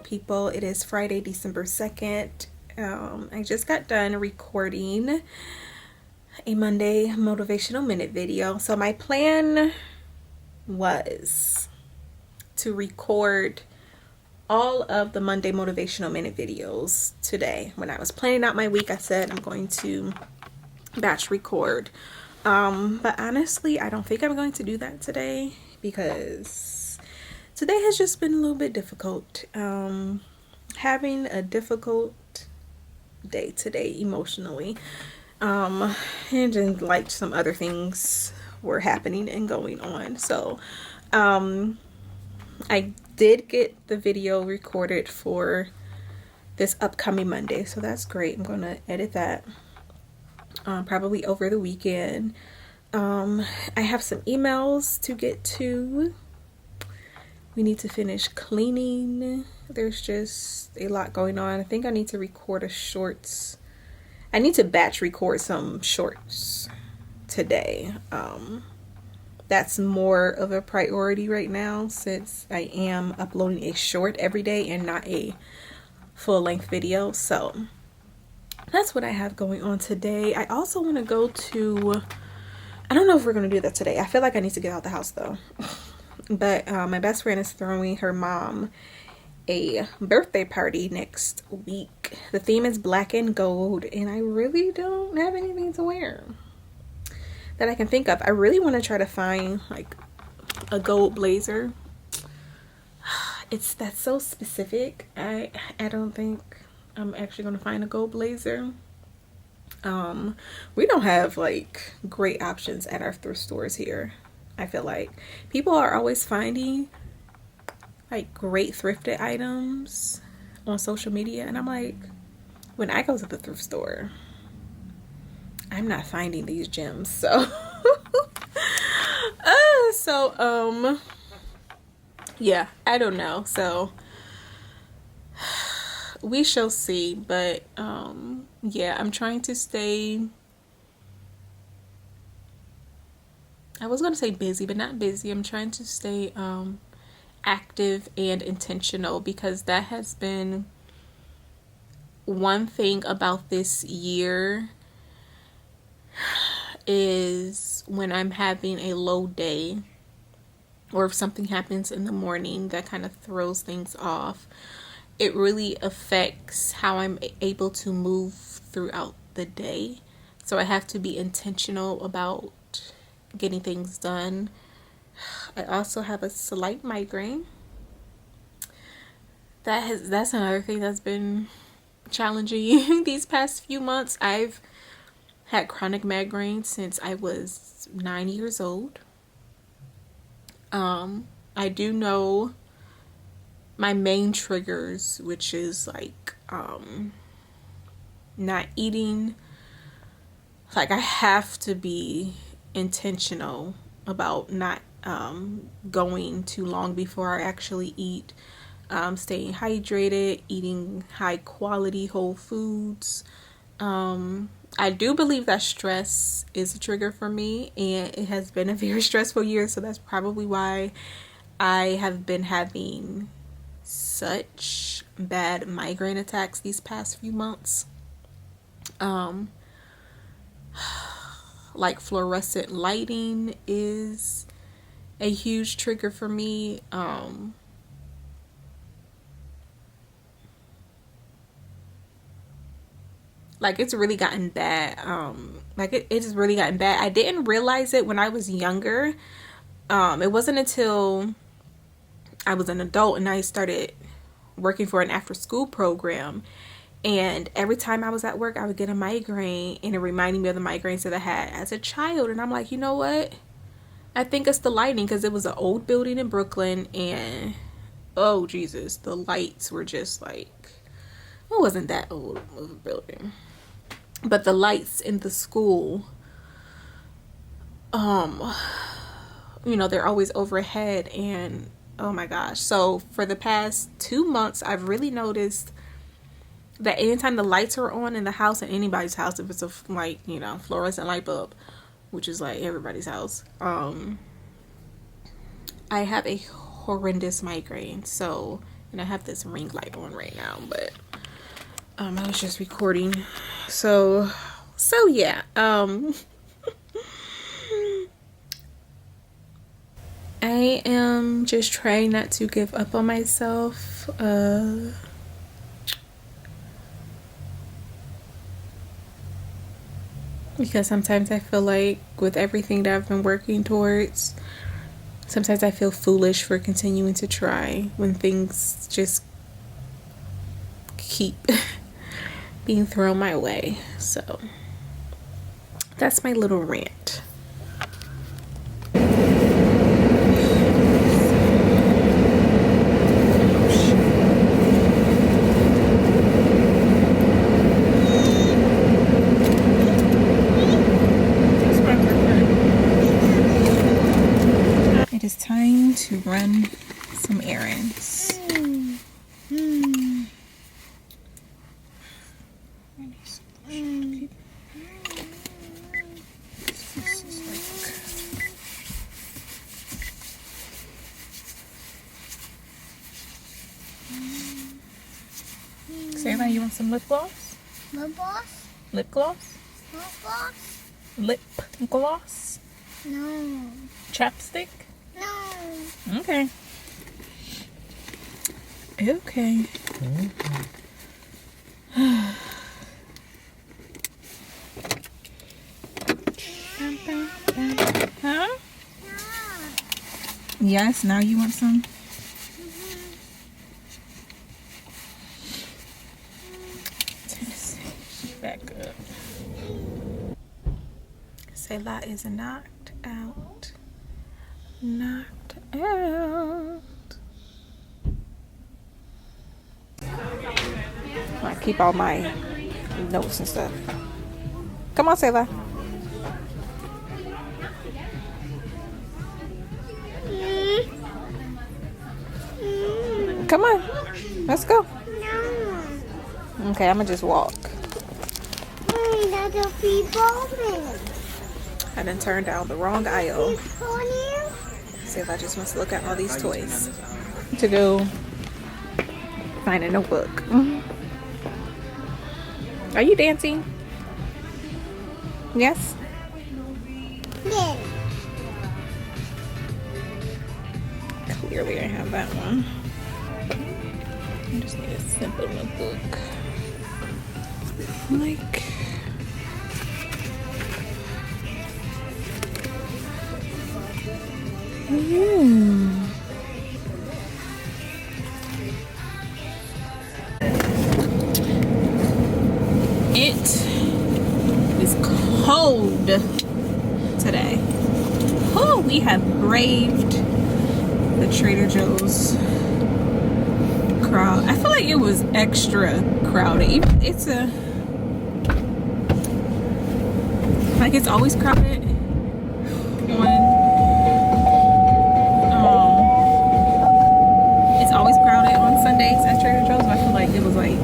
People, it is Friday, December 2nd. I just got done recording a Monday motivational minute video. So my plan was to record all of the Monday motivational minute videos today. When I was planning out my week, I said I'm going to batch record. But honestly, I don't think I'm going to do that today because today has just been a little bit difficult. Having a difficult day today emotionally. And then like some other things were happening and going on. So I did get the video recorded for this upcoming Monday. So that's great. I'm going to edit that probably over the weekend. I have some emails to get to. We need to finish cleaning. There's just a lot going on. I think I need to record I need to batch record some shorts today. That's more of a priority right now since I am uploading a short every day and not a full-length video. So that's what I have going on today. I also want to go to, I don't know if we're going to do that today. I feel like I need to get out the house though. But my best friend is throwing her mom a birthday party next week. The theme is black and gold, and I really don't have anything to wear that I can think of. I really want to try to find like a gold blazer. That's so specific. I don't think I'm actually going to find a gold blazer. We don't have like great options at our thrift stores here. I feel like people are always finding like great thrifted items on social media, and I'm like, when I go to the thrift store, I'm not finding these gems. So yeah, I don't know. So we shall see. But yeah, I'm trying to stay, I was going to say busy, but not busy. I'm trying to stay active and intentional, because that has been one thing about this year, is when I'm having a low day or if something happens in the morning that kind of throws things off, it really affects how I'm able to move throughout the day. So I have to be intentional about getting things done. I also have a slight migraine. That's another thing that's been challenging these past few months. I've had chronic migraine since I was 9 years old. I do know my main triggers, which is like not eating. Like I have to be intentional about not going too long before I actually eat, staying hydrated, eating high quality whole foods. I do believe that stress is a trigger for me, and it has been a very stressful year, so that's probably why I have been having such bad migraine attacks these past few months. Like fluorescent lighting is a huge trigger for me. like it's really gotten bad. Like it's really gotten bad. I didn't realize it when I was younger. It wasn't until I was an adult and I started working for an after school program, and every time I was at work I would get a migraine, and it reminded me of the migraines that I had as a child. And I'm like, you know what, I think it's the lighting, because it was an old building in Brooklyn, and oh Jesus, the lights were just like, it wasn't that old of a building, but the lights in the school, you know, they're always overhead, and oh my gosh. So for the past 2 months, I've really noticed that anytime the lights are on in the house, in anybody's house, if it's a, like, you know, fluorescent light bulb, which is like everybody's house, I have a horrendous migraine. So, and I have this ring light on right now, but I was just recording. So yeah, I am just trying not to give up on myself. Because sometimes I feel like with everything that I've been working towards, sometimes I feel foolish for continuing to try when things just keep being thrown my way. So that's my little rant. It is time to run some errands. Sarah, you want some lip gloss? Lip gloss? Lip gloss? Lip gloss? Lip gloss? No. Chapstick? No. Okay. Okay. Huh? Yes, now you want some? Back up. Selah is knocked out. Knocked out. I keep all my notes and stuff. Come on, Selah. Come on. Let's go. No. Okay, I'm gonna just walk. Hey, that's a people. I done turned down the wrong aisle. Pony? Selah just wants to look at all these toys to go find a notebook. Are you dancing? Yes? Yes. Clearly I have that one. I just need a simple notebook. Like, It is cold today. Oh, we have braved the Trader Joe's crowd. I feel like it was extra crowded. It's it's always crowded it's always crowded on Sundays at Trader Joe's. I feel like it was like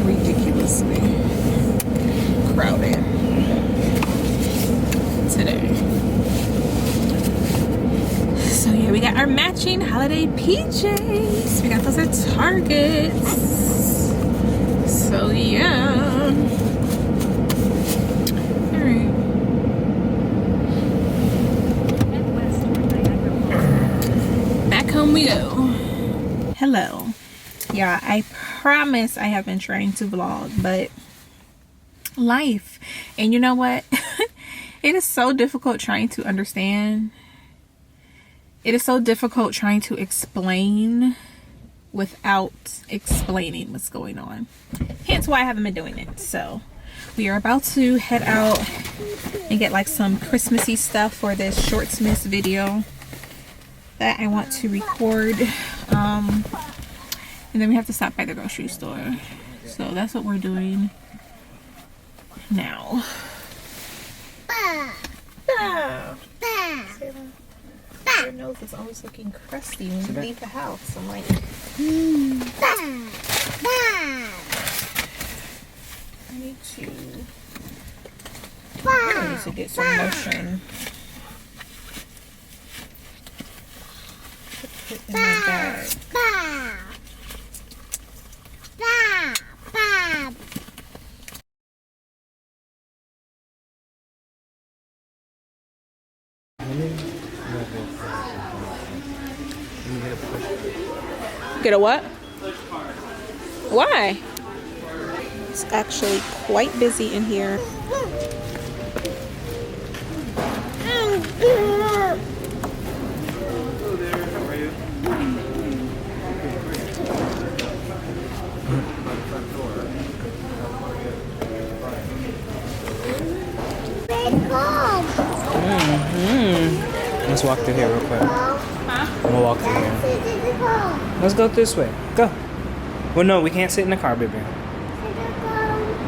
ridiculously crowded today. So yeah, we got our matching holiday PJs. We got those at Target. So yeah. Alright. Back home we go. Hello. Yeah, I promise I have been trying to vlog, but life. And you know what? It is so difficult trying to understand. It is so difficult trying to explain without explaining what's going on. Hence why I haven't been doing it. So we are about to head out and get like some Christmassy stuff for this Shortsmiths video that I want to record. And then we have to stop by the grocery store. So that's what we're doing now. Your nose is always looking crusty when you leave the house. I'm like, I need to get some lotion. Put it in my bag. Get a what? Why? It's actually quite busy in here. Let's walk through here real quick. We'll walk through here. Let's go this way. Go. Well, no, we can't sit in the car, baby.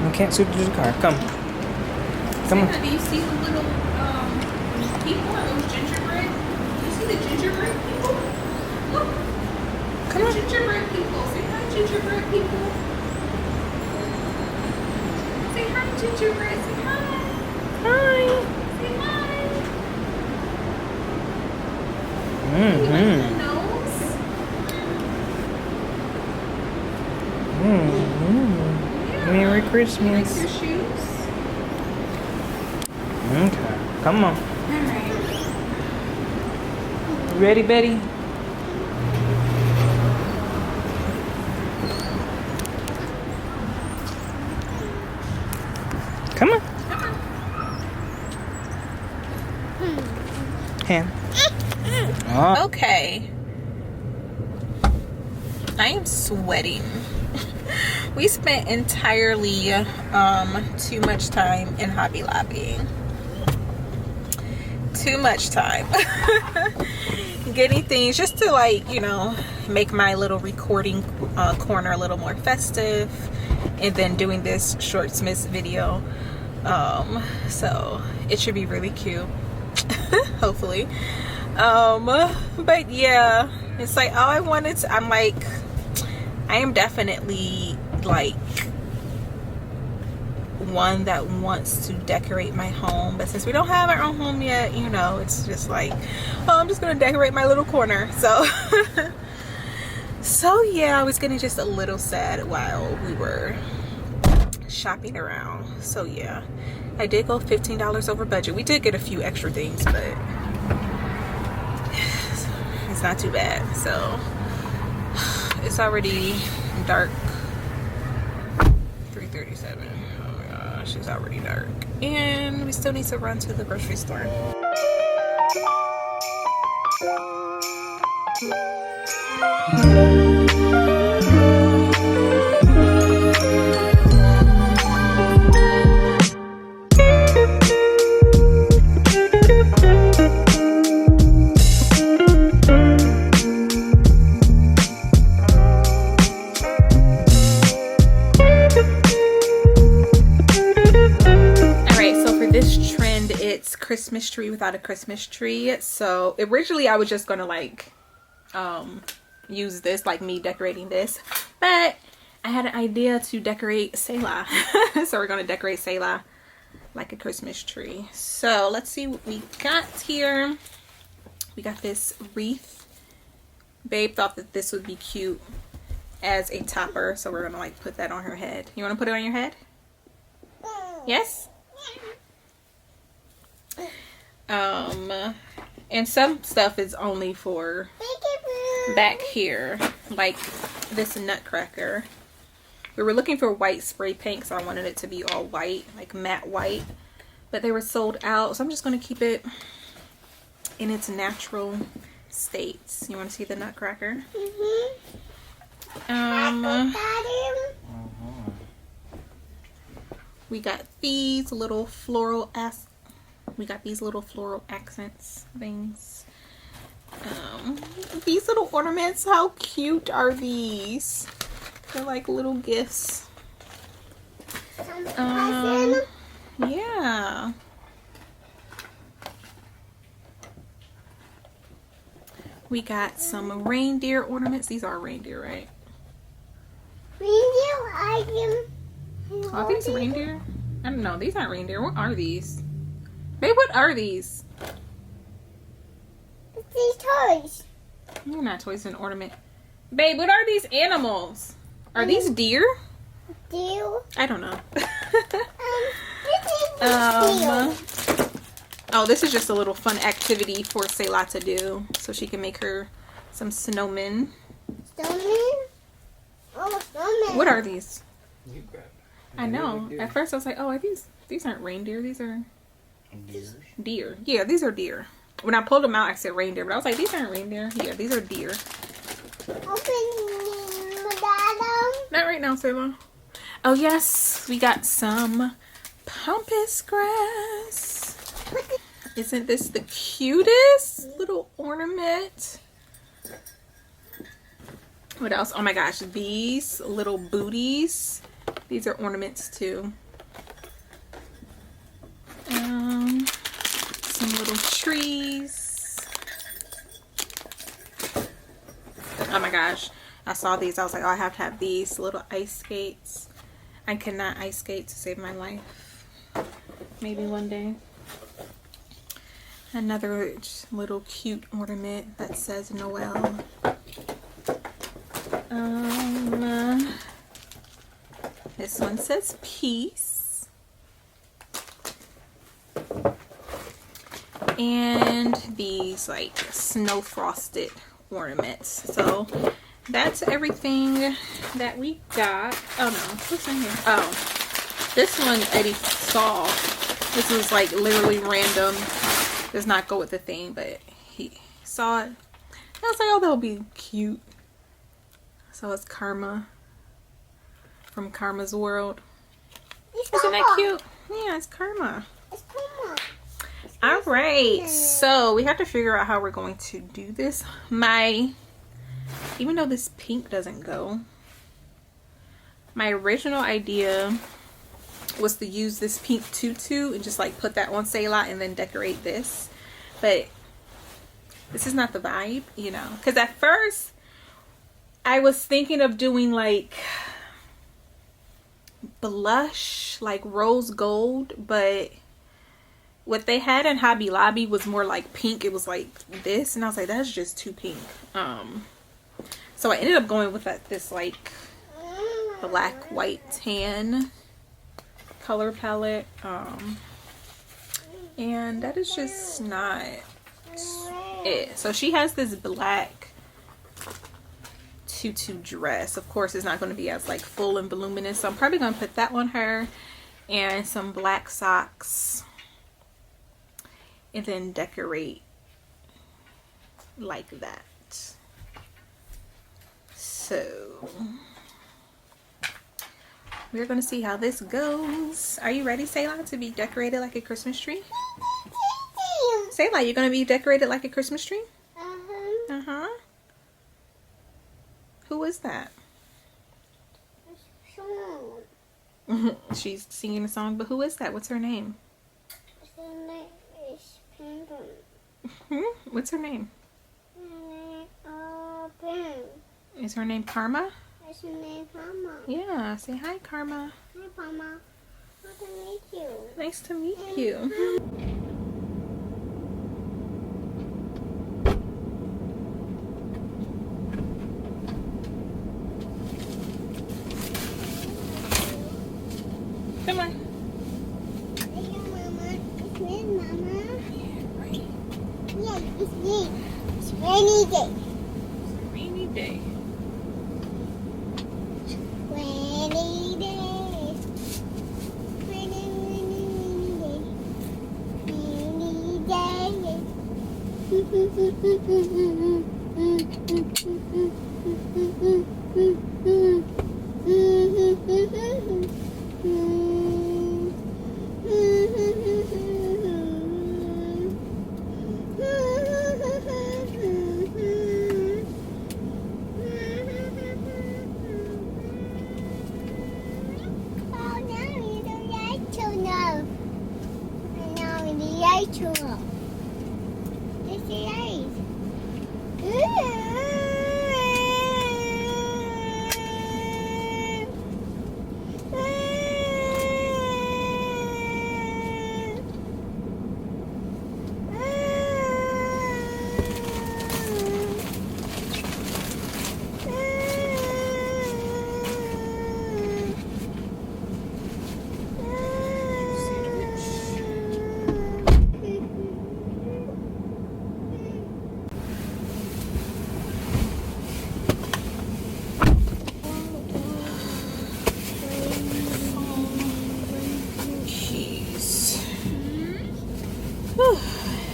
We can't sit in the car. Come. Come on. Do you see the little people? Those gingerbread? Do you see the gingerbread people? Look. Come on. Gingerbread people. Say hi, gingerbread people. Say hi, gingerbread. Say hi. Hi. Say hi. Merry Christmas. Like your shoes. Okay, come on. Alright. Ready, Betty? Come on. Hand. Oh. Okay. I am sweating. We spent entirely too much time in Hobby Lobby. Too much time. Getting things just to, like, you know, make my little recording corner a little more festive, and then doing this Shortsmiths video. So it should be really cute. Hopefully. But yeah, it's like all I wanted to, I'm like, I am definitely like one that wants to decorate my home, but since we don't have our own home yet, you know, it's just like, oh, I'm just gonna decorate my little corner. So so yeah, I was getting just a little sad while we were shopping around. So yeah, I did go $15 over budget. We did get a few extra things, but it's not too bad. So it's already dark. 3:37. Oh my gosh, it's already dark, and we still need to run to the grocery store. Christmas tree without a Christmas tree. So originally I was just gonna like use this, like me decorating this, but I had an idea to decorate Selah. So we're gonna decorate Selah like a Christmas tree. So let's see what we got here. We got this wreath. Babe thought that this would be cute as a topper, so we're gonna like put that on her head. You want to put it on your head? Yes. And some stuff is only for back here, like this nutcracker. We were looking for white spray paint because I wanted it to be all white, like matte white, but they were sold out, so I'm just going to keep it in its natural states. You want to see the nutcracker? We got these little floral accents things. These little ornaments, how cute are these? They're like little gifts. Yeah. We got some reindeer ornaments. These are reindeer, right? Are these reindeer? I don't know. These aren't reindeer. What are these? Babe, what are these? These toys. They're not toys, an ornament. Babe, what are these animals? Are these deer? Deer. I don't know. Deer. Oh, this is just a little fun activity for Selah to do, so she can make her some snowmen. Snowmen? Oh, snowmen. What are these? You grab it. I know. At first I was like, oh, are these aren't reindeer. These are deer. Yeah, these are deer. When I pulled them out, I said reindeer, but I was like, these aren't reindeer. Yeah, these are deer. Open, Madam. Not right now, Selah. Oh, yes. We got some pampas grass. Isn't this the cutest little ornament? What else? Oh my gosh, these little booties. These are ornaments too. Some little trees. Oh my gosh, I saw these. I was like, oh, I have to have these little ice skates. I cannot ice skate to save my life. Maybe one day. Another little cute ornament that says Noel. This one says peace. And these like snow frosted ornaments. So that's everything that we got. Oh no, what's in here? Oh, this one Eddie saw. This was like literally random. Does not go with the theme, but he saw it. I was like, oh, that'll be cute. So it's Karma from Karma's World. Isn't that cute? Yeah, it's Karma. It's Karma. All right, so we have to figure out how we're going to do this. Even though this pink doesn't go, my original idea was to use this pink tutu and just like put that on Selah and then decorate this, but this is not the vibe, you know, because at first I was thinking of doing like blush, like rose gold, but what they had in Hobby Lobby was more like pink. It was like this, and I was like, that's just too pink. So I ended up going with this like black, white, tan color palette, and that is just not it. So she has this black tutu dress. Of course, it's not going to be as like full and voluminous, so I'm probably going to put that on her and some black socks and then decorate like that. So we're gonna see how this goes. Are you ready, Selah, to be decorated like a Christmas tree? Selah, you're gonna be decorated like a Christmas tree? Uh-huh. Who is that? She's singing a song, but who is that? What's her name? Her name is Penguin. What's her name? Penguin. Is her name Karma? What's your name, Mama? Yeah, say hi, Karma. Hi, Mama. Nice to meet you. Nice to meet you. Come on. Hey, Mama. It's me, Mama. Yeah, right. Yeah, it's me. It's rainy day. It's a rainy day. Rainy days. Rainy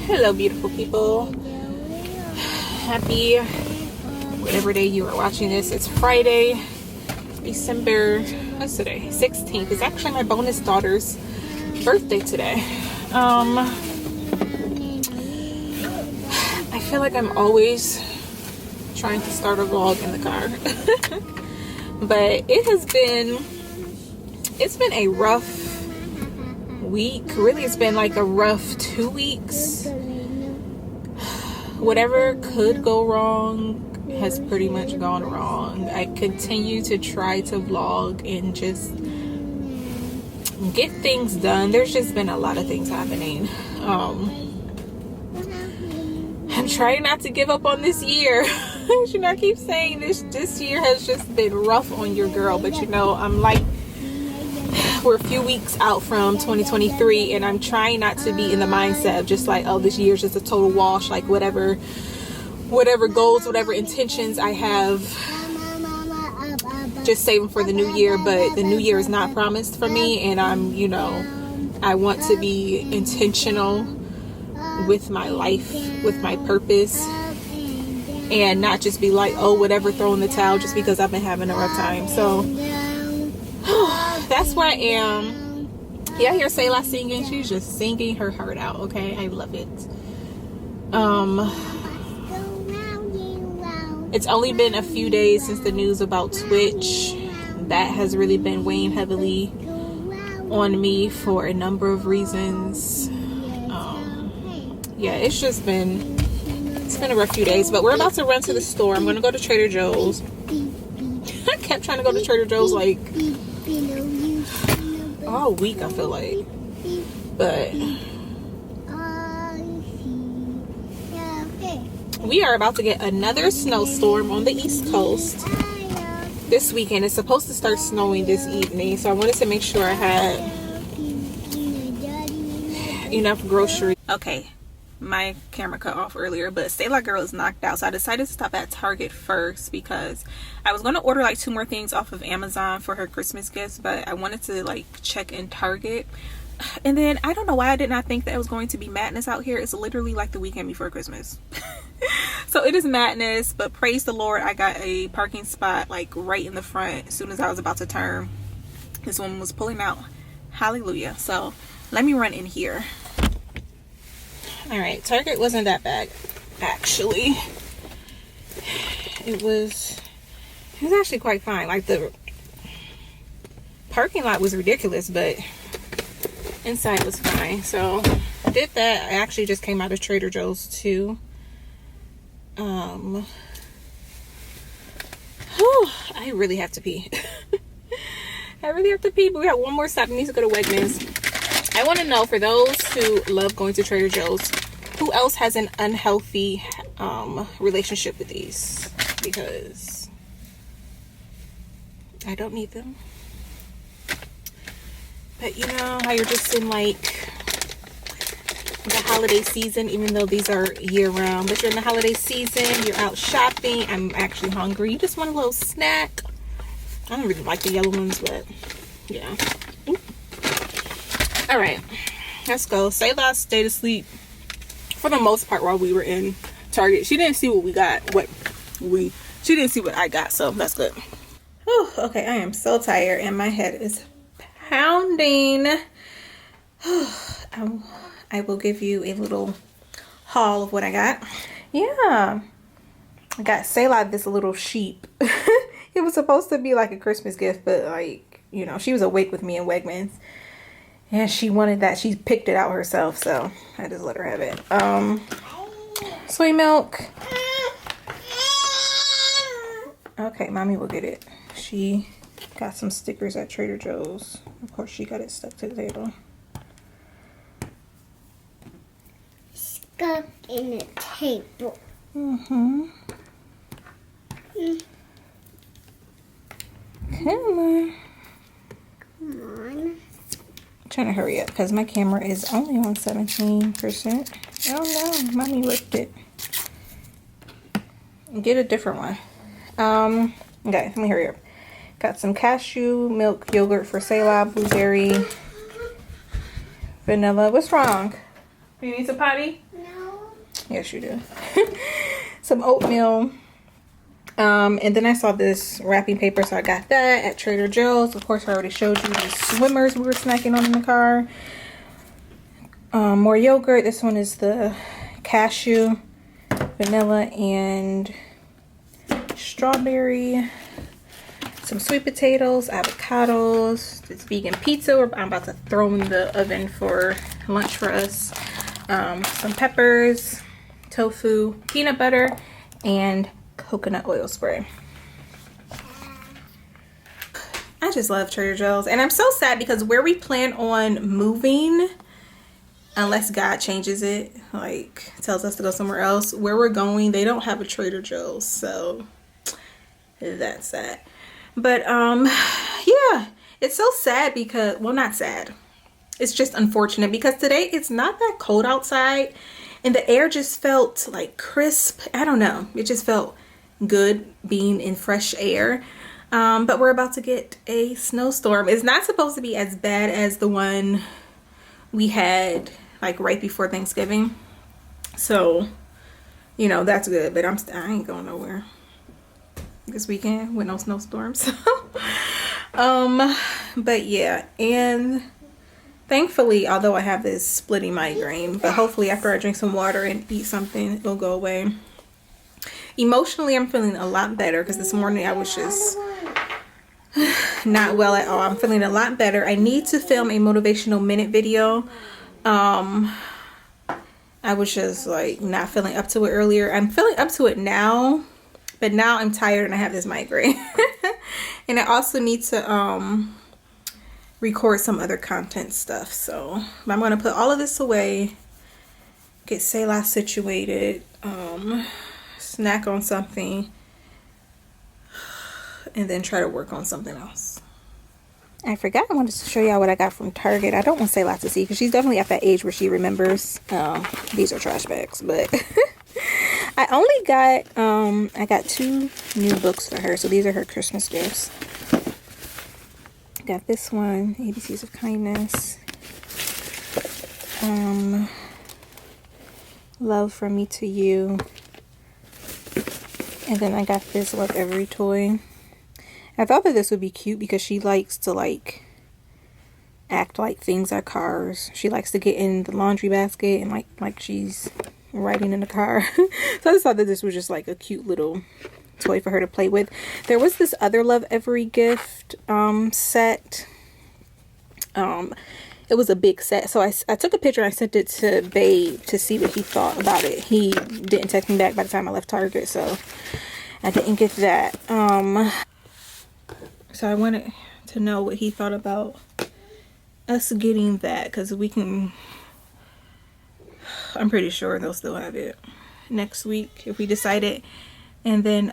Hello, beautiful people. Happy whatever day you are watching this. It's Friday, December, what's today? 16th. It's actually my bonus daughter's birthday today. I feel like I'm always trying to start a vlog in the car. But it's been a rough week. Really, it's been like a rough 2 weeks. Whatever could go wrong has pretty much gone wrong. I continue to try to vlog and just get things done. There's just been a lot of things happening. I'm trying not to give up on this year. You know, I keep saying this year has just been rough on your girl, but you know, I'm like, we're a few weeks out from 2023, and I'm trying not to be in the mindset of just like, oh, this year's just a total wash. Like whatever goals, whatever intentions I have, just saving for the new year. But the new year is not promised for me, and I want to be intentional with my life, with my purpose, and not just be like, oh, whatever, throw in the towel just because I've been having a rough time. So that's where I am. Yeah, I hear Selah singing. She's just singing her heart out. Okay, I love it. It's only been a few days since the news about Twitch. That has really been weighing heavily on me for a number of reasons. Yeah, it's been a rough few days, but we're about to run to the store. I'm gonna go to Trader Joe's. I kept trying to go to Trader Joe's like all week, I feel like, but we are about to get another snowstorm on the East Coast this weekend. It's supposed to start snowing this evening, so I wanted to make sure I had enough groceries. Okay, my camera cut off earlier, but Selah girl is knocked out, so I decided to stop at Target first because I was going to order like 2 more things off of Amazon for her Christmas gifts, but I wanted to like check in Target. And then I don't know why I did not think that it was going to be madness out here. It's literally like the weekend before Christmas. So it is madness, but praise the Lord, I got a parking spot like right in the front as soon as I was about to turn. This woman was pulling out. Hallelujah. So let me run in here. All right, Target wasn't that bad, actually. It was actually quite fine. Like the parking lot was ridiculous, but inside was fine. So I did that. I actually just came out of Trader Joe's too. I really have to pee. I really have to pee, but we got one more stop. I need to go to Wegmans. I want to know, for those who love going to Trader Joe's, who else has an unhealthy relationship with these? Because I don't need them. But you know how you're just in like the holiday season, even though these are year round, but you're in the holiday season, you're out shopping. I'm actually hungry. You just want a little snack. I don't really like the yellow ones, but yeah. All right, let's go. Selah stayed asleep for the most part while we were in Target. She didn't see what we got. She didn't see what I got, so that's good. Whew, okay, I am so tired and my head is pounding. I will give you a little haul of what I got. Yeah, I got Selah this little sheep. It was supposed to be like a Christmas gift, but like, you know, she was awake with me in Wegmans and she wanted that. She picked it out herself, so I just let her have it. Soy milk. Okay, mommy will get it. She got some stickers at Trader Joe's. Of course, she got it stuck to the table. Stuck in the table. Mm-hmm. Come on. Come on. I'm trying to hurry up because my camera is only on 17%. Oh no, mommy ripped it. Get a different one. Okay, let me hurry up. Got some cashew milk yogurt for Selah, blueberry, vanilla. What's wrong? You need some potty? No. Yes, you do. Some oatmeal. And then I saw this wrapping paper, so I got that at Trader Joe's. Of course, I already showed you the swimmers we were snacking on in the car. More yogurt. This one is the cashew, vanilla, and strawberry. Some sweet potatoes, avocados, this vegan pizza I'm about to throw in the oven for lunch for us. Some peppers, tofu, peanut butter, and coconut oil spray. I just love Trader Joe's, and I'm so sad because where we plan on moving, unless God changes it, like tells us to go somewhere else, where we're going, they don't have a Trader Joe's, so that's sad. But yeah, it's so sad because, well, not sad, it's just unfortunate because today it's not that cold outside and the air just felt like crisp. I don't know, it just felt good being in fresh air. But we're about to get a snowstorm. It's not supposed to be as bad as the one we had like right before Thanksgiving, so you know that's good, but I ain't going nowhere this weekend with no snowstorms. But yeah, and thankfully, although I have this splitting migraine, but hopefully after I drink some water and eat something, it'll go away. Emotionally, I'm feeling a lot better because this morning I was just not well at all. I'm feeling a lot better. I need to film a motivational minute video. I was just like not feeling up to it earlier. I'm feeling up to it now, but now I'm tired and I have this migraine. And I also need to record some other content stuff. So I'm going to put all of this away, get Selah situated, snack on something, and then try to work on something else. I forgot I wanted to show y'all what I got from Target. I don't want Selah to see because she's definitely at that age where she remembers. These are trash bags, but I only got I got 2 new books for her, so these are her Christmas gifts. Got this one, ABCs of Kindness, Love from Me to You, and then I got this Love Every Toy. I thought that this would be cute because she likes to like act like things are cars. She likes to get in the laundry basket and like she's riding in a car. So I just thought that this was just like a cute little toy for her to play with. There was this other Love Every Gift set. It was a big set, so I took a picture and I sent it to Babe to see what he thought about it. He didn't text me back by the time I left Target, so I didn't get that. So I wanted to know what he thought about us getting that, because we can, I'm pretty sure they'll still have it next week if we decide it. And then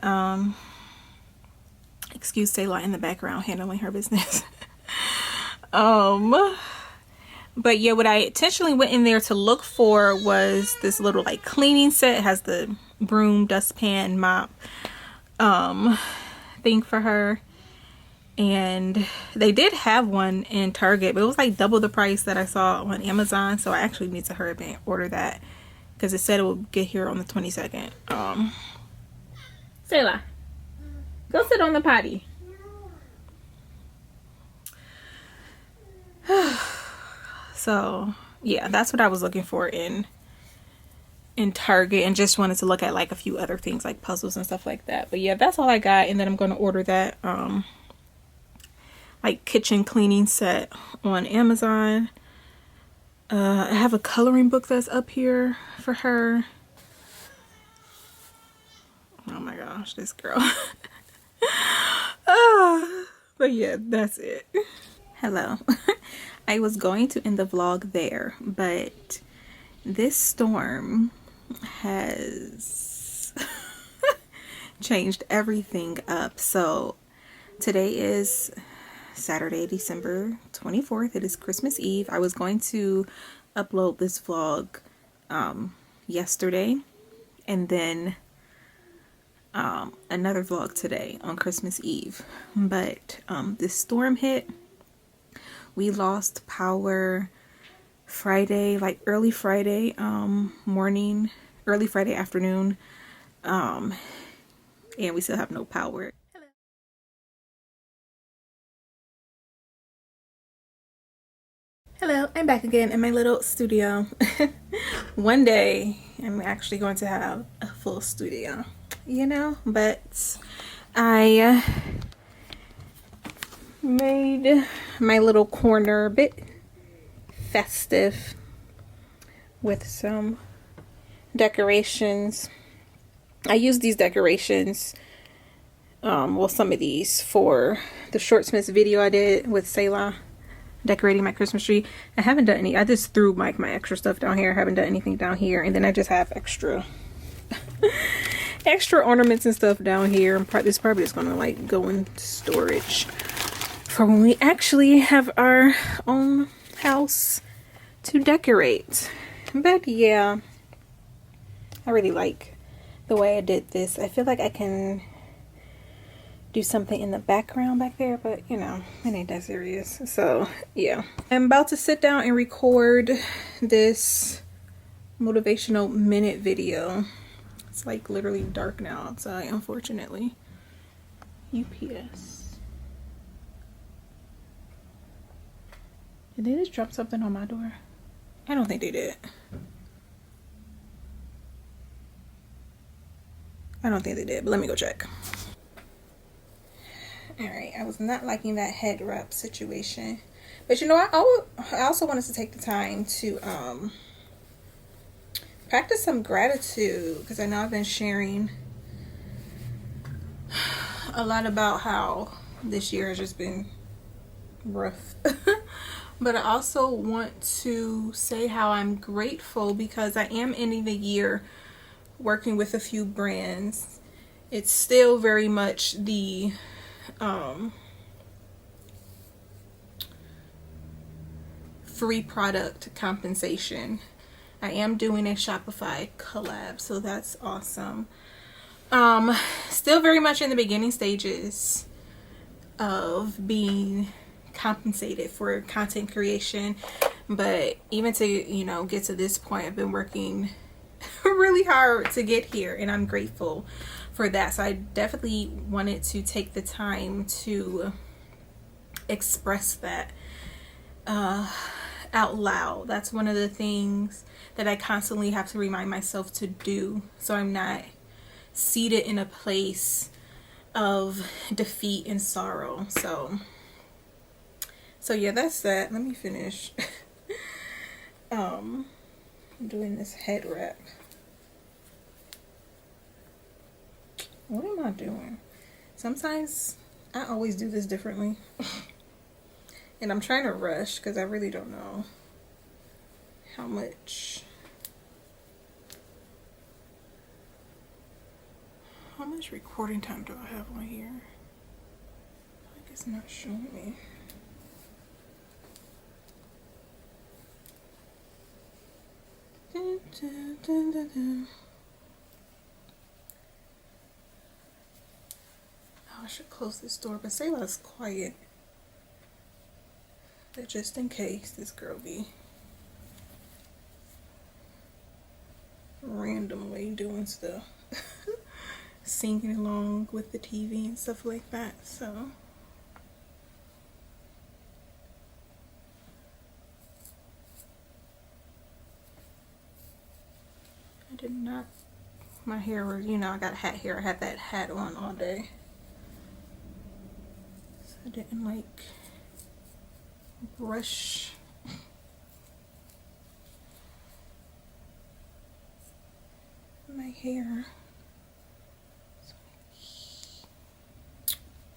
excuse Selah in the background handling her business. But yeah, what I intentionally went in there to look for was this little like cleaning set. It has the broom, dustpan, mop thing for her. and they did have one in Target, but it was like double the price that I saw on Amazon. So I actually need to hurry up and order that because it said it will get here on the 22nd. Sayla, go sit on the potty. So yeah, that's what I was looking for in Target, and just wanted to look at like a few other things like puzzles and stuff like that. But yeah, that's all I got. And then I'm going to order that like kitchen cleaning set on Amazon. I have a coloring book that's up here for her. Oh my gosh, this girl. But yeah, that's it. Hello. I was going to end the vlog there, but this storm has changed everything up. So today is Saturday, December 24th. It is Christmas Eve. I was going to upload this vlog yesterday, and then another vlog today on Christmas Eve, but this storm hit. We lost power Friday, like early Friday morning, early Friday afternoon, and we still have no power. Hello, I'm back again in my little studio. One day I'm actually going to have a full studio, you know, but I made my little corner a bit festive with some decorations. I used these decorations, well, some of these for the Shortsmiths video I did with Selah, decorating my Christmas tree. I haven't done any. I just threw my extra stuff down here. I haven't done anything down here, and then I just have extra ornaments and stuff down here. This probably is gonna like go in storage for when we actually have our own house to decorate. But yeah, I really like the way I did this. I feel like I can do something in the background back there, but you know, it ain't that serious. So yeah, I'm about to sit down and record this motivational minute video. It's like literally dark now outside, unfortunately. UPS. Did they just drop something on my door? I don't think they did. I don't think they did, but let me go check. Alright, I was not liking that head wrap situation. But you know, I also wanted to take the time to practice some gratitude, because I know I've been sharing a lot about how this year has just been rough. But I also want to say how I'm grateful, because I am ending the year working with a few brands. It's still very much the free product compensation. I am doing a Shopify collab, so that's awesome. Still very much in the beginning stages of being compensated for content creation, but even to, you know, get to this point, I've been working really hard to get here, and I'm grateful for that. So I definitely wanted to take the time to express that out loud. That's one of the things that I constantly have to remind myself to do, so I'm not seated in a place of defeat and sorrow. So yeah, that's that. Let me finish doing this head wrap. What am I doing? Sometimes I always do this differently. And I'm trying to rush because I really don't know how much recording time do I have on here? Like, it's not showing me. Dun, dun, dun, dun, dun. Oh, I should close this door, but Selah's quiet. But just in case this girl be randomly doing stuff. Singing along with the TV and stuff like that, so. I did not, my hair was, you know, I got hat hair. I had that hat on all day. So I didn't like brush my hair.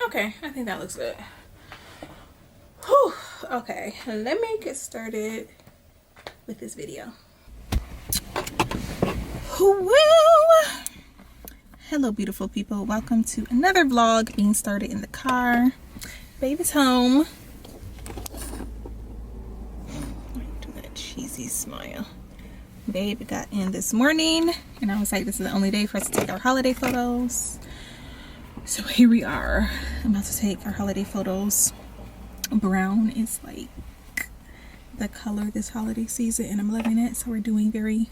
Okay, I think that looks good. Whew. Okay, let me get started with this video. Well, hello beautiful people, welcome to another vlog being started in the car. Baby's home. Do that cheesy smile. Babe got in this morning and I was like, this is the only day for us to take our holiday photos. So here we are. I'm about to take our holiday photos. Brown is like the color this holiday season and I'm loving it. So we're doing very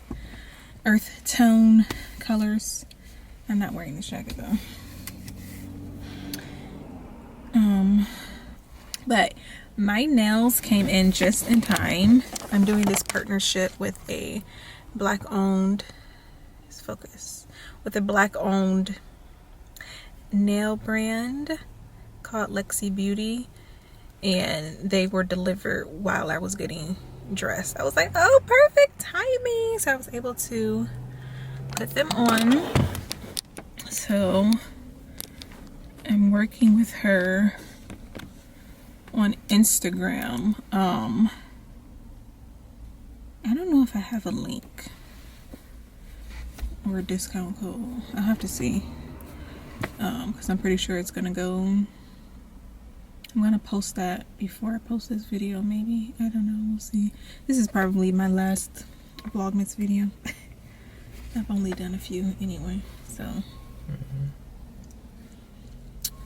earth tone colors. I'm not wearing this jacket though. But my nails came in just in time. I'm doing this partnership with a black owned, with a black owned nail brand called Lexi Beauty, and they were delivered while I was getting dressed. I was like, oh, perfect timing. So I was able to put them on. So I'm working with her on Instagram. I don't know if I have a link or a discount code. I'll have to see, because I'm pretty sure it's gonna go. I'm gonna post that before I post this video, maybe. I don't know, we'll see. This is probably my last Vlogmas video. I've only done a few anyway, so.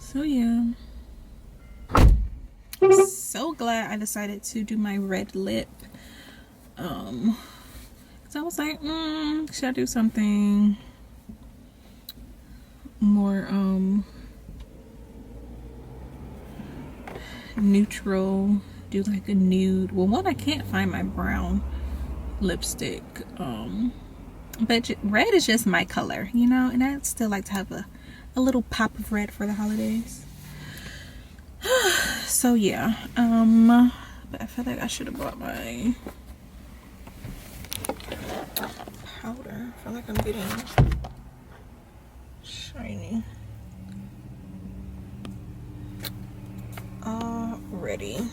So yeah. So glad I decided to do my red lip. So I was like, should I do something more neutral, do like a nude. Well, one, I can't find my brown lipstick, but red is just my color, you know, and I still like to have a little pop of red for the holidays. So yeah, but I feel like I should have bought my powder. I feel like I'm getting shiny already.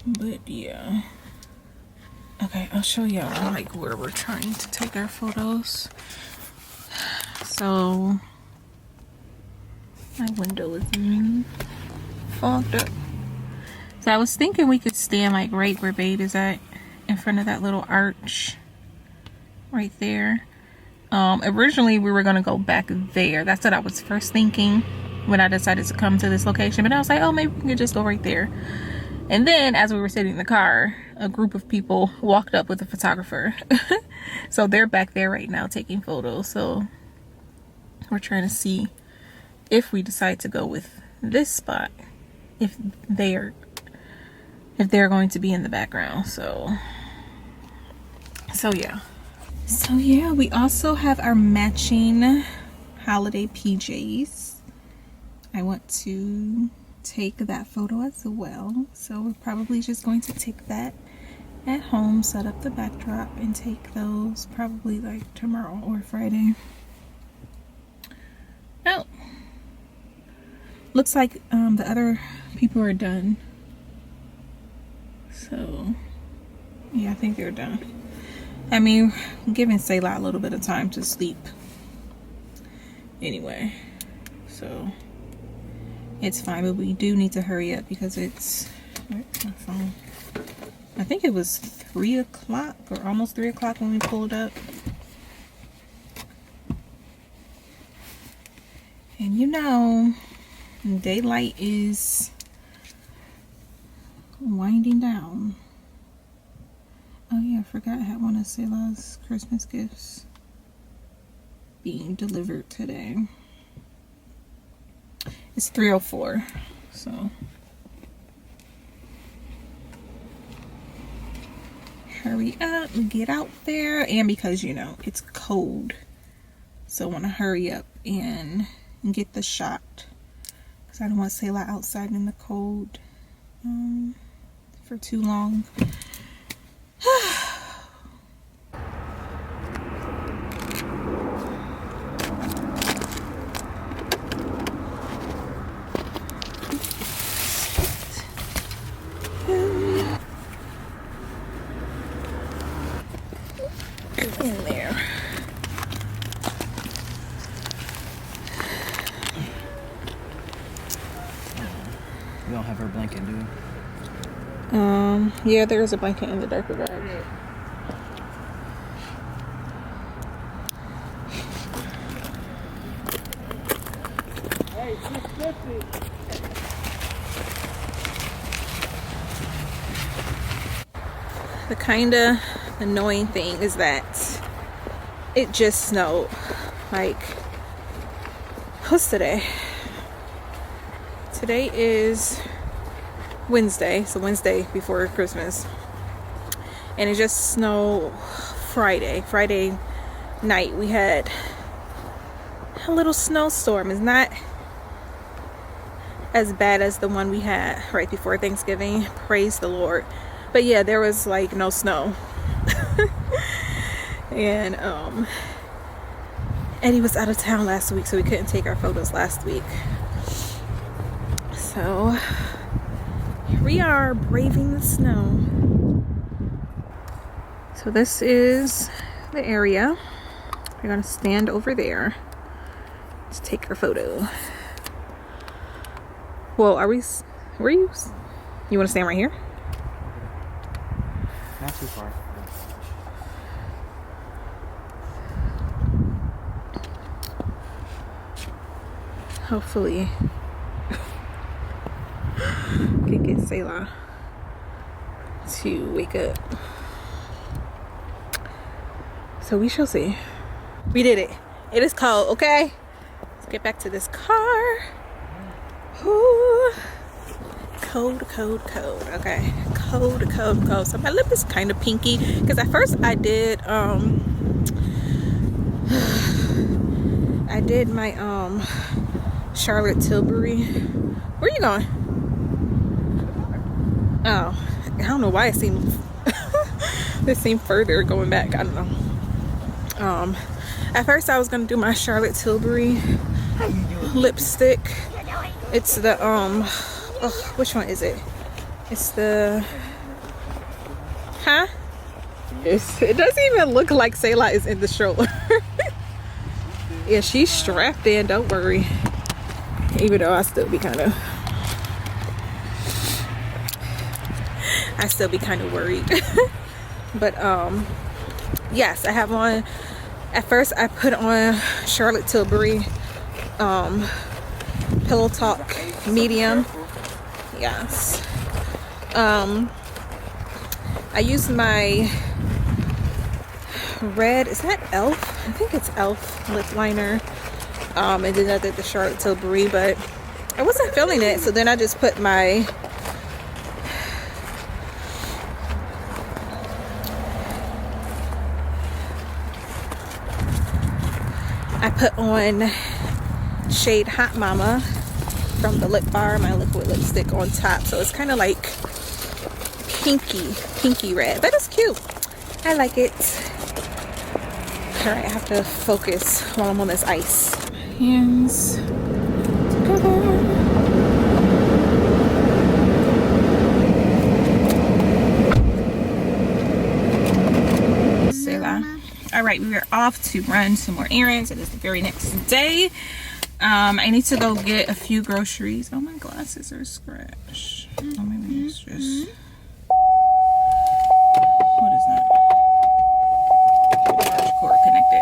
But yeah. Okay, I'll show y'all like where we're trying to take our photos. So my window is fogged up. So I was thinking we could stand like right where Babe is at, in front of that little arch right there. Originally we were gonna go back there. That's what I was first thinking when I decided to come to this location, but I was like, oh, maybe we could just go right there. And then as we were sitting in the car, a group of people walked up with a photographer. So they're back there right now taking photos. So we're trying to see if we decide to go with this spot, if they're going to be in the background. So yeah, we also have our matching holiday PJs. I want to take that photo as well, so we're probably just going to take that at home, set up the backdrop, and take those probably like tomorrow or Friday. Oh, looks like the other people are done. So yeah, I think they're done. I mean, I'm giving Selah a little bit of time to sleep anyway, so it's fine, but we do need to hurry up because it's, where's my phone? I think it was 3 o'clock or almost 3 o'clock when we pulled up. And you know, daylight is winding down. Oh yeah, I forgot I had one of Selah's Christmas gifts being delivered today. It's 3:04, so hurry up and get out there. And because you know it's cold, so I want to hurry up and get the shot because I don't want Selah outside in the cold for too long. In there. We don't have her blanket, do we? Yeah, there's a blanket in the darker bag. Hey, 650. The kind of annoying thing is that it just snowed. Like, what's today? Today is Wednesday, so Wednesday before Christmas. And it just snowed Friday night. We had a little snowstorm. It's not as bad as the one we had right before Thanksgiving. Praise the Lord. But yeah, there was like no snow. And Eddie was out of town last week, so we couldn't take our photos last week. So here we are, braving the snow. So this is the area. We're gonna stand over there to take our photo. Well, where are you? You want to stand right here? Not too far. Hopefully can get Selah to wake up. So we shall see. We did it. It is cold, okay? Let's get back to this car. Ooh. Cold. Okay. Cold. So my lip is kind of pinky because at first I did my Charlotte Tilbury. Where are you going? Oh, I don't know why it seemed further going back. I don't know. At first I was gonna do my Charlotte Tilbury lipstick. It's the which one is it? It's the it doesn't even look like Selah is in the stroller. Yeah, she's strapped in, don't worry. Even though I still be kind of worried. But yes, I have on. At first I put on Charlotte Tilbury Pillow Talk medium. Yes. I used my red, is that Elf? I think it's Elf lip liner. And then I did the Charlotte Tilbury, but I wasn't feeling it, so then I just put my on shade Hot Mama from the Lip Bar, my liquid lipstick on top. So it's kind of like pinky red, but it's cute. I like it. All right, I have to focus while I'm on this ice. Hands together. Selah. All right, we are off to run some more errands. It is the very next day. I need to go get a few groceries. Oh, my glasses are scratched. Oh, maybe it's just... What is that? Charge cord connected.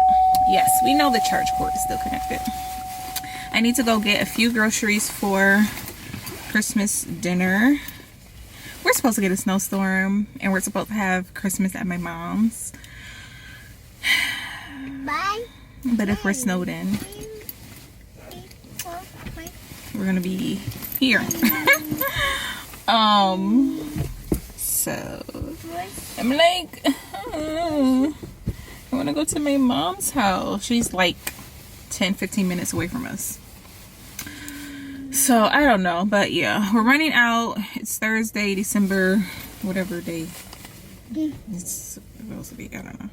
Yes, we know the charge cord is still connected. I need to go get a few groceries for Christmas dinner. We're supposed to get a snowstorm, and we're supposed to have Christmas at my mom's. Bye. But if we're snowed in, we're gonna be here. So I'm like, I want to go to my mom's house. She's like 10-15 minutes away from us. So I don't know, but yeah, we're running out. It's Thursday, December, whatever day it's supposed to be. I don't know.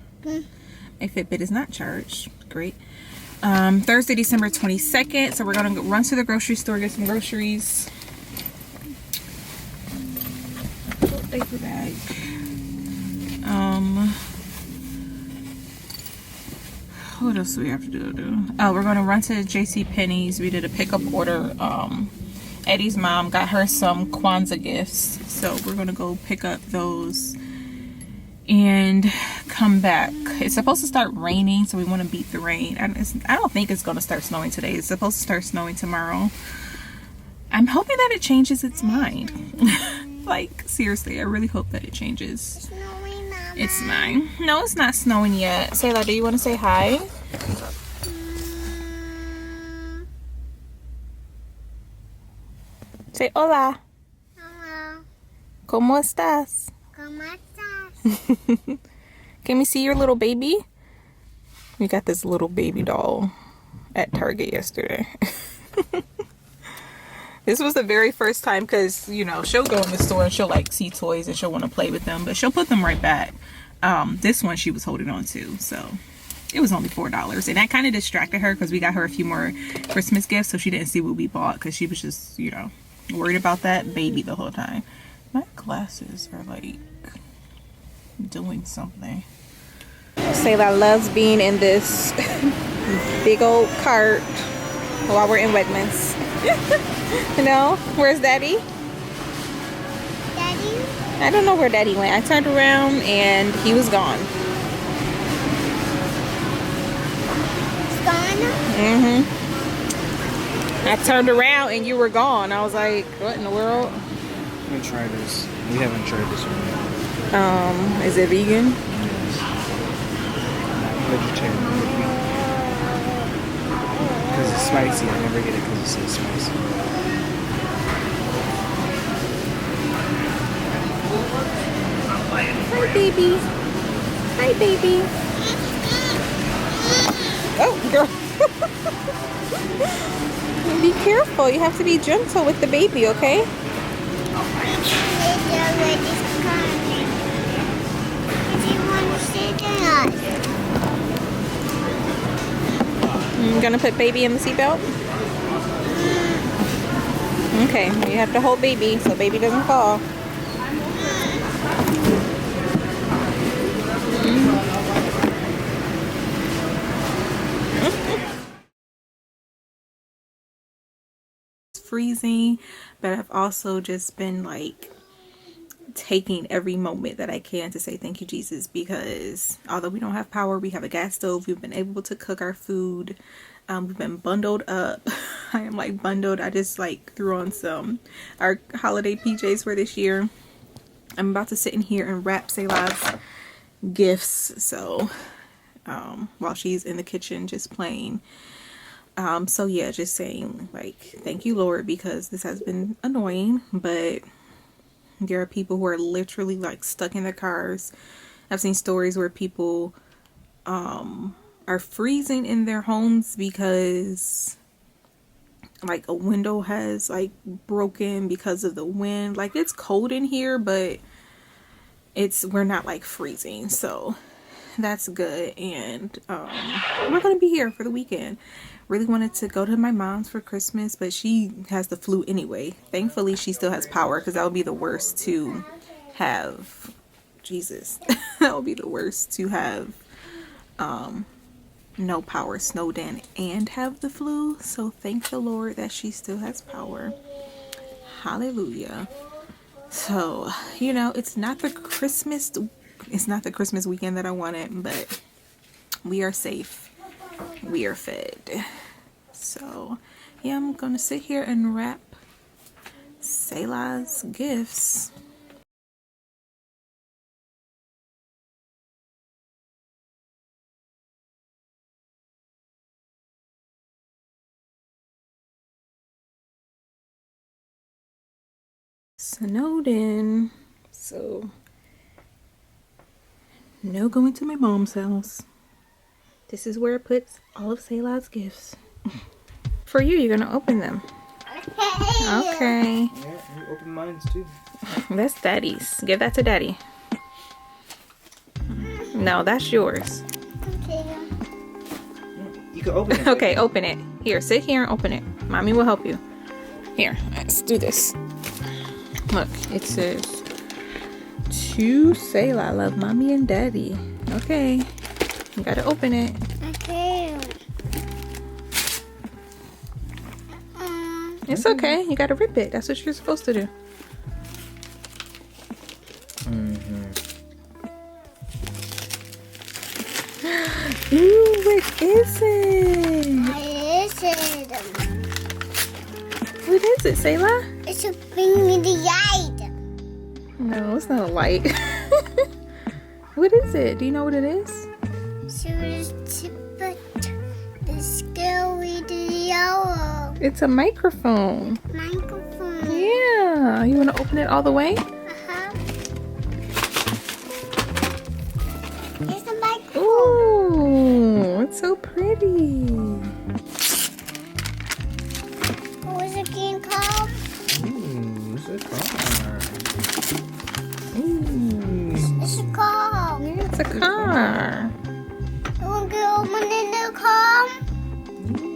My Fitbit is not charged. Great. Thursday, December 22nd. So we're gonna run to the grocery store, get some groceries. Paper bag. What else do we have to do? Oh, we're gonna run to JCPenney's. We did a pickup order. Eddie's mom got her some Kwanzaa gifts, so we're gonna go pick up those and come back. It's supposed to start raining, so we want to beat the rain. I don't think it's gonna start snowing today. It's supposed to start snowing tomorrow. I'm hoping that it changes its mind. Like, seriously, I really hope that it changes. Snowing, Mama. It's mine. No, it's not snowing yet. Sayla, do you want to say hi? Say hola. Hello. ¿Cómo estás? ¿Cómo estás? Can we see your little baby? We got this little baby doll at Target yesterday. This was the very first time, because, you know, she'll go in the store and she'll like see toys and she'll want to play with them, but she'll put them right back. This one she was holding on to, so it was only $4, and that kind of distracted her because we got her a few more Christmas gifts, so she didn't see what we bought because she was just, you know, worried about that baby the whole time. My glasses are like doing something. Sayla loves being in this big old cart while we're in Wegmans. You know, where's Daddy? Daddy? I don't know where Daddy went. I turned around and he was gone. It's gone? Mm-hmm. I turned around and you were gone. I was like, what in the world? I'm gonna try this. We haven't tried this one yet. Is it vegan? Yes. Vegetarian. Because it's spicy. I never get it because it says spicy. Hi, baby. Hi, baby. Oh, girl. Be careful. You have to be gentle with the baby, okay? You gonna put baby in the seatbelt? Okay, you have to hold baby so baby doesn't fall. It's freezing, but I've also just been like taking every moment that I can to say thank you, Jesus, because although we don't have power, we have a gas stove. We've been able to cook our food. We've been bundled up. I am like bundled. I just like threw on our holiday PJs for this year. I'm about to sit in here and wrap Sayla's gifts, so while she's in the kitchen just playing. So yeah, just saying like thank you, Lord, because this has been annoying, but there are people who are literally like stuck in their cars. I've seen stories where people are freezing in their homes because like a window has like broken because of the wind. Like, it's cold in here, but we're not like freezing, so that's good. And we're gonna be here for the weekend. Really wanted to go to my mom's for Christmas, but she has the flu anyway. Thankfully she still has power, because that would be the worst to have. Jesus. That would be the worst to have no power, snowed in, and have the flu. So thank the Lord that she still has power. Hallelujah. So, you know, it's not the Christmas weekend that I wanted, but we are safe. We are fed. So yeah, I'm gonna sit here and wrap Selah's gifts. Snowden. So no going to my mom's house. This is where it puts all of Selah's gifts. For you, you're gonna open them. Okay. Yeah, you open mine too. That's Daddy's. Give that to Daddy. No, that's yours. You can open it. Okay, open it. Here, sit here and open it. Mommy will help you. Here, let's do this. Look, it says, to Selah, love Mommy and Daddy. Okay, you gotta open it. Okay. It's okay. You gotta rip it. That's what you're supposed to do. Ooh, what is it? What is it, Selah? It's a bring me the light. No, it's not a light. What is it? Do you know what it is? So it's to put the scary yellow It's a microphone. microphone. Yeah. You want to open it all the way? It's a microphone. Ooh, it's so pretty. What was it being called? Ooh, it's a car. Ooh. It's a car. Yeah, it's a car. You want to open the car?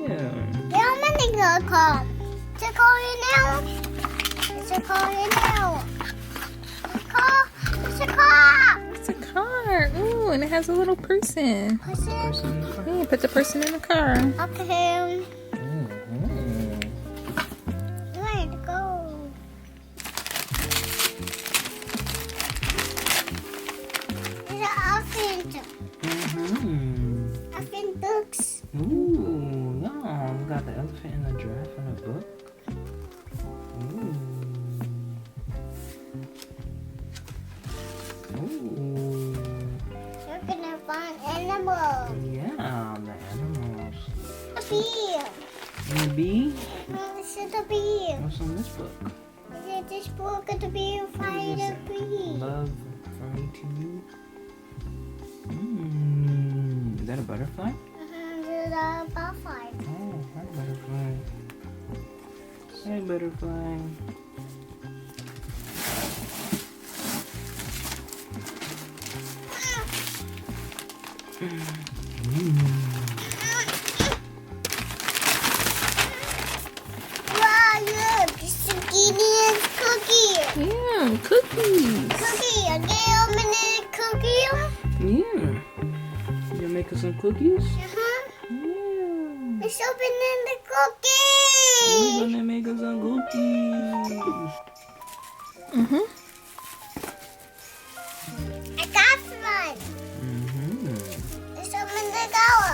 Yeah. Yeah, I'm in the car. It's a car now. It's a car now. It's a car. It's a car. Ooh, and it has a little person. What's it? Person in the car. Yeah, put the person in the car. Okay. Mhm. Where to go? It's an elephant. Mhm. Elephant books. Ooh, yeah. We got the elephant and the giraffe in a book. Ooh. Ooh. You're gonna find animals. Yeah, the animals. A bee. And the bee? This is a bee. What's on this book? Is it this book of the bee find a bee? Love from me to you. Is that a butterfly? There's a butterfly. Oh, hi butterfly. Hi butterfly. Wow, look, it's a Gideon's cookie. Yeah, cookies. Cookie, are they opening cookie? Yeah. You gonna make us some cookies? Uh-huh. It's opening the We're cookie. gonna make us some cookies. Mm-hmm. I got one. It's opening the door.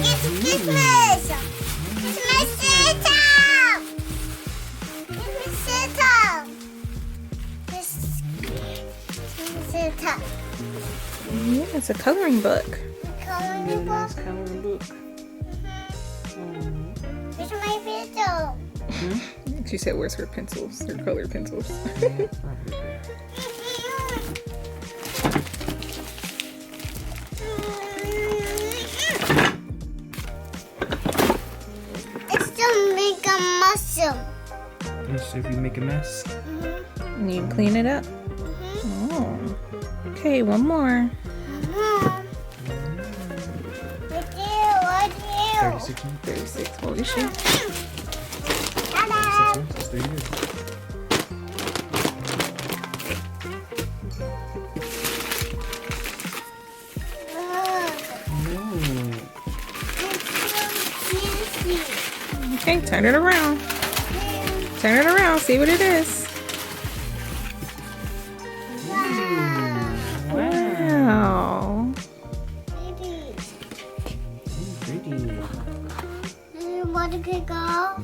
It's Christmas! Christmas Santa! Christmas Santa! Christmas Santa. Yeah, it's a coloring book. Coloring Really book. nice coloring book. Where's my pencil? She said, where's her pencils? Her color pencils. It's to make a mushroom. Let's see if we make a mess. You clean it up. Oh. Okay, one more. What do you? 36 minutes. 36. What is she? Ta-da! That's 3 years. Okay, turn it around. Turn it around, see what it is. Wow. Baby, Pretty. do you want to pick off?